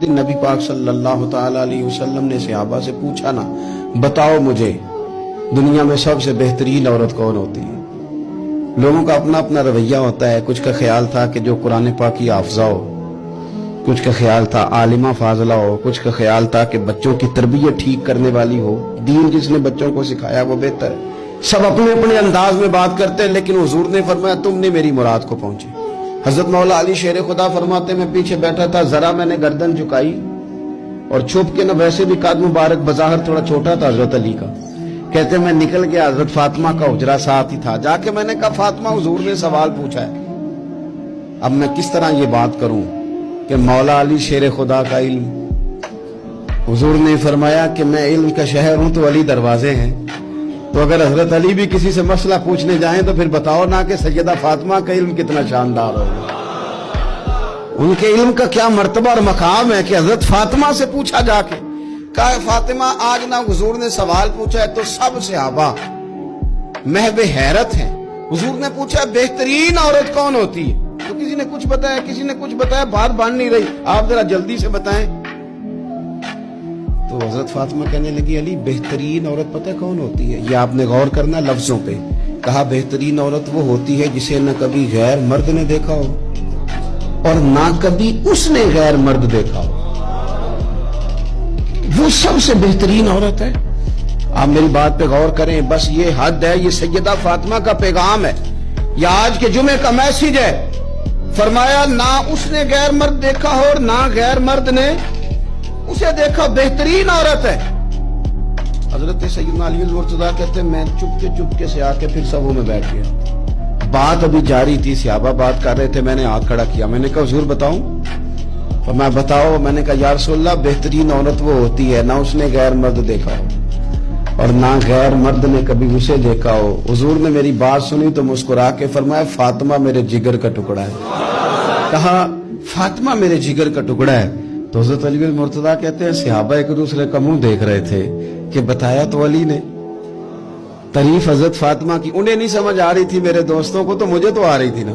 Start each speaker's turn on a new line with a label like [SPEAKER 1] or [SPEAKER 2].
[SPEAKER 1] دن نبی پاک صلی اللہ تعالی علیہ وسلم نے صحابہ سے پوچھا نا، بتاؤ مجھے دنیا میں سب سے بہترین عورت کون ہوتی ہے؟ لوگوں کا اپنا اپنا رویہ ہوتا ہے. کچھ کا خیال تھا کہ جو قرآن پاک کی حافظہ ہو، کچھ کا خیال تھا عالمہ فاضلہ ہو، کچھ کا خیال تھا کہ بچوں کی تربیت ٹھیک کرنے والی ہو، دین جس نے بچوں کو سکھایا وہ بہتر ہے. سب اپنے اپنے انداز میں بات کرتے ہیں، لیکن حضور نے فرمایا تم نے میری مراد کو پہنچی. حضرت مولا علی شیر خدا فرماتے میں پیچھے بیٹھا تھا، ذرا میں نے گردن جھکائی اور چھپ کے نہ، ویسے بھی قد مبارک بظاہر تھوڑا چھوٹا تھا حضرت علی کا، کہتے میں نکل گیا، حضرت فاطمہ کا حجرہ ساتھ ہی تھا. جا کے میں نے کہا فاطمہ حضور نے سوال پوچھا ہے، اب میں کس طرح یہ بات کروں کہ مولا علی شیر خدا کا علم. حضور نے فرمایا کہ میں علم کا شہر ہوں تو علی دروازے ہیں. تو اگر حضرت علی بھی کسی سے مسئلہ پوچھنے جائیں تو پھر بتاؤ نا کہ سیدہ فاطمہ کا علم کتنا شاندار ہوگا، ان کے علم کا کیا مرتبہ اور مقام ہے کہ حضرت فاطمہ سے پوچھا جا کے. کہا فاطمہ آج نہ حضور نے سوال پوچھا ہے تو سب صحابہ محو حیرت ہیں. حضور نے پوچھا بہترین عورت کون ہوتی ہے؟ تو کسی نے کچھ بتایا، کسی نے کچھ بتایا، بات بن نہیں رہی، آپ ذرا جلدی سے بتائیں. تو حضرت فاطمہ کہنے لگی علی بہترین عورت پتہ کون ہوتی ہے؟ یہ آپ نے غور کرنا لفظوں پہ. کہا بہترین عورت وہ ہوتی ہے جسے نہ کبھی غیر مرد نے دیکھا ہو اور نہ کبھی اس نے غیر مرد دیکھا ہو، وہ سب سے بہترین عورت ہے. آپ میری بات پہ غور کریں، بس یہ حد ہے، یہ سیدہ فاطمہ کا پیغام ہے، یہ آج کے جمعے کا میسج ہے. فرمایا نہ اس نے غیر مرد دیکھا ہو اور نہ غیر مرد نے اسے دیکھا، بہترین عورت ہے. حضرت سیدنا علی المرتضیٰ کہتے ہیں میں چپکے سے آ کے پھر صفوں میں بیٹھ گیا. بات ابھی جاری تھی، صحابہ بات کر رہے تھے، میں نے ہاتھ کھڑا کیا، میں نے کہا حضور بتاؤں؟ فرمایا بتاؤ. میں نے کہا یا رسول اللہ بہترین عورت وہ ہوتی ہے نہ اس نے غیر مرد دیکھا ہو اور نہ غیر مرد نے کبھی اسے دیکھا ہو. حضور نے میری بات سنی تو مسکرا کے فرمایا فاطمہ میرے جگر کا ٹکڑا ہے. کہا فاطمہ میرے جگر کا ٹکڑا ہے. تو حضرت علی مرتضیٰ کہتے ہیں صحابہ ایک دوسرے کا منہ دیکھ رہے تھے کہ بتایا تو علی نے. تعریف حضرت فاطمہ کی انہیں نہیں سمجھ آ رہی تھی، میرے دوستوں کو تو، مجھے تو آ رہی تھی نا.